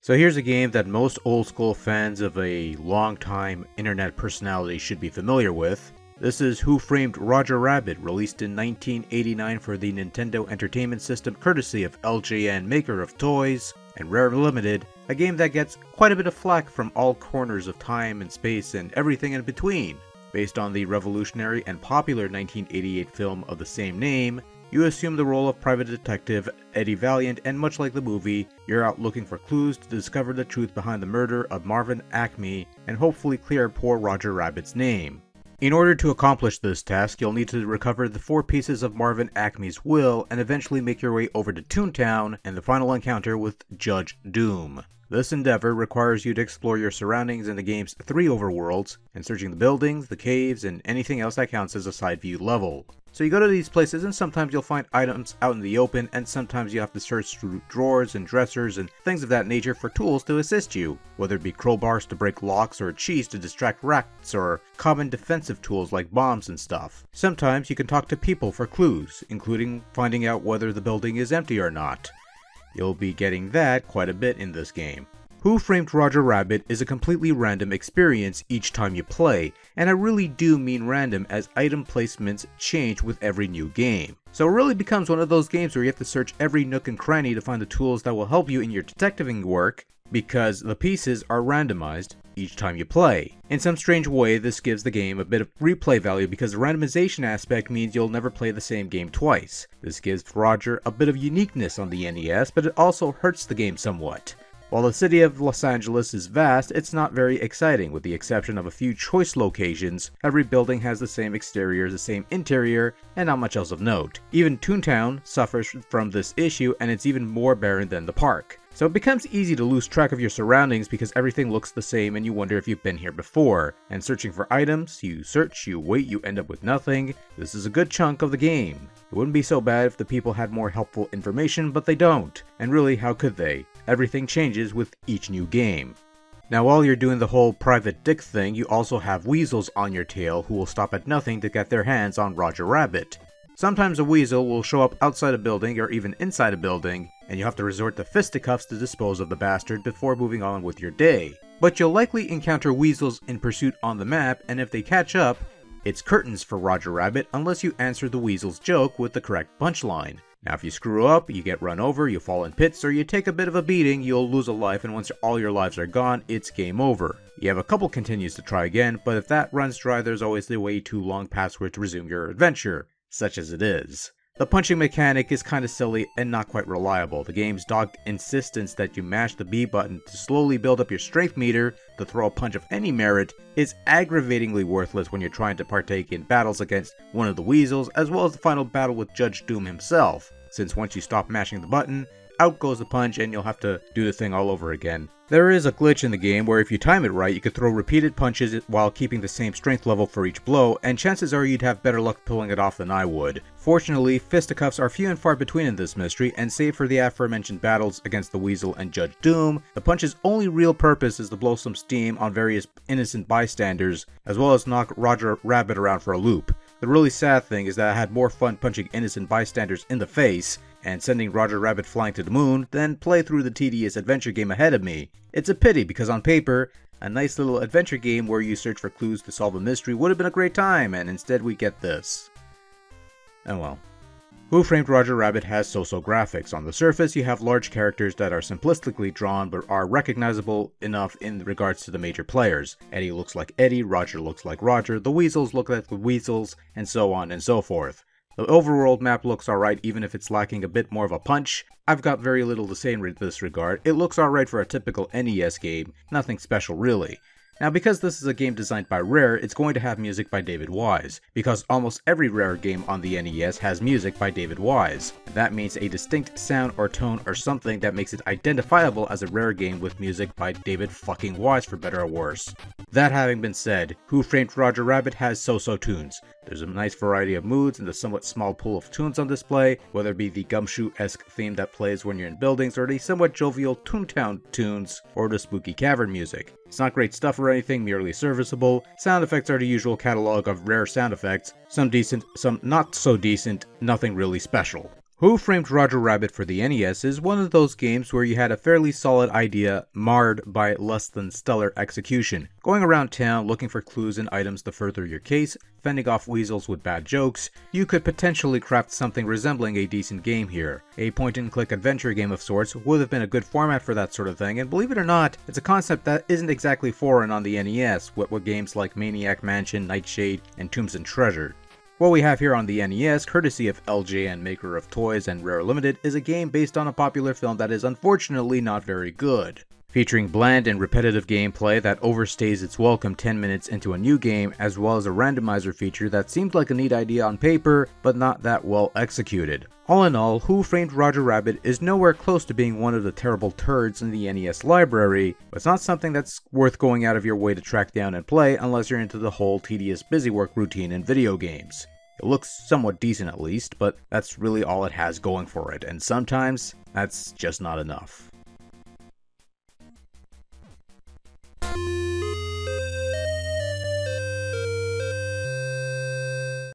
So here's a game that most old school fans of a long-time internet personality should be familiar with. This is Who Framed Roger Rabbit, released in 1989 for the Nintendo Entertainment System courtesy of LJN, maker of toys, and Rare Limited, a game that gets quite a bit of flack from all corners of time and space and everything in between. Based on the revolutionary and popular 1988 film of the same name, you assume the role of private detective Eddie Valiant, and much like the movie, you're out looking for clues to discover the truth behind the murder of Marvin Acme and hopefully clear poor Roger Rabbit's name. In order to accomplish this task, you'll need to recover the 4 pieces of Marvin Acme's will and eventually make your way over to Toontown and the final encounter with Judge Doom. This endeavor requires you to explore your surroundings in the game's 3 overworlds, and searching the buildings, the caves, and anything else that counts as a side view level. So you go to these places and sometimes you'll find items out in the open, and sometimes you have to search through drawers and dressers and things of that nature for tools to assist you, whether it be crowbars to break locks or cheese to distract rats or common defensive tools like bombs and stuff. Sometimes you can talk to people for clues, including finding out whether the building is empty or not. You'll be getting that quite a bit in this game. Who Framed Roger Rabbit is a completely random experience each time you play, and I really do mean random, as item placements change with every new game. So it really becomes one of those games where you have to search every nook and cranny to find the tools that will help you in your detectiving work, because the pieces are randomized each time you play. In some strange way, this gives the game a bit of replay value because the randomization aspect means you'll never play the same game twice. This gives Roger a bit of uniqueness on the NES, but it also hurts the game somewhat. While the city of Los Angeles is vast, it's not very exciting. With the exception of a few choice locations, every building has the same exterior, the same interior, and not much else of note. Even Toontown suffers from this issue, and it's even more barren than the park. So it becomes easy to lose track of your surroundings because everything looks the same and you wonder if you've been here before. And searching for items, you search, you wait, you end up with nothing. This is a good chunk of the game. It wouldn't be so bad if the people had more helpful information, but they don't. And really, how could they? Everything changes with each new game. Now while you're doing the whole private dick thing, you also have weasels on your tail who will stop at nothing to get their hands on Roger Rabbit. Sometimes a weasel will show up outside a building or even inside a building, and you have to resort to fisticuffs to dispose of the bastard before moving on with your day. But you'll likely encounter weasels in pursuit on the map, and if they catch up, it's curtains for Roger Rabbit unless you answer the weasel's joke with the correct punchline. Now if you screw up, you get run over, you fall in pits, or you take a bit of a beating, you'll lose a life, and once all your lives are gone, it's game over. You have a couple continues to try again, but if that runs dry, there's always the way too long password to resume your adventure, such as it is. The punching mechanic is kinda silly and not quite reliable. The game's dogged insistence that you mash the B button to slowly build up your strength meter to throw a punch of any merit is aggravatingly worthless when you're trying to partake in battles against one of the weasels, as well as the final battle with Judge Doom himself, since once you stop mashing the button, out goes the punch and you'll have to do the thing all over again. There is a glitch in the game where if you time it right, you could throw repeated punches while keeping the same strength level for each blow, and chances are you'd have better luck pulling it off than I would. Fortunately, fisticuffs are few and far between in this mystery, and save for the aforementioned battles against the Weasel and Judge Doom, the punch's only real purpose is to blow some steam on various innocent bystanders, as well as knock Roger Rabbit around for a loop. The really sad thing is that I had more fun punching innocent bystanders in the face and sending Roger Rabbit flying to the moon than play through the tedious adventure game ahead of me. It's a pity because on paper, a nice little adventure game where you search for clues to solve a mystery would have been a great time, and instead we get this. Oh well. Who Framed Roger Rabbit has so-so graphics. On the surface, you have large characters that are simplistically drawn but are recognizable enough in regards to the major players. Eddie looks like Eddie, Roger looks like Roger, the Weasels look like the Weasels, and so on and so forth. The overworld map looks alright even if it's lacking a bit more of a punch. I've got very little to say in this regard. It looks alright for a typical NES game, nothing special really. Now because this is a game designed by Rare, it's going to have music by David Wise, because almost every Rare game on the NES has music by David Wise. That means a distinct sound or tone or something that makes it identifiable as a Rare game with music by David fucking Wise, for better or worse. That having been said, Who Framed Roger Rabbit has so-so tunes. There's a nice variety of moods and a somewhat small pool of tunes on display, whether it be the Gumshoe-esque theme that plays when you're in buildings, or the somewhat jovial Toontown tunes, or the spooky cavern music. It's not great stuff or anything, merely serviceable. Sound effects are the usual catalog of Rare sound effects, some decent, some not so decent, nothing really special. Who Framed Roger Rabbit for the NES is one of those games where you had a fairly solid idea marred by less than stellar execution. Going around town looking for clues and items to further your case, fending off weasels with bad jokes, you could potentially craft something resembling a decent game here. A point-and-click adventure game of sorts would have been a good format for that sort of thing, and believe it or not, it's a concept that isn't exactly foreign on the NES, with games like Maniac Mansion, Nightshade, and Tombs and Treasure. What we have here on the NES, courtesy of LJN, maker of toys and Rare Limited, is a game based on a popular film that is unfortunately not very good. Featuring bland and repetitive gameplay that overstays its welcome 10 minutes into a new game, as well as a randomizer feature that seemed like a neat idea on paper, but not that well executed. All in all, Who Framed Roger Rabbit is nowhere close to being one of the terrible turds in the NES library, but it's not something that's worth going out of your way to track down and play unless you're into the whole tedious busywork routine in video games. It looks somewhat decent at least, but that's really all it has going for it, and sometimes that's just not enough.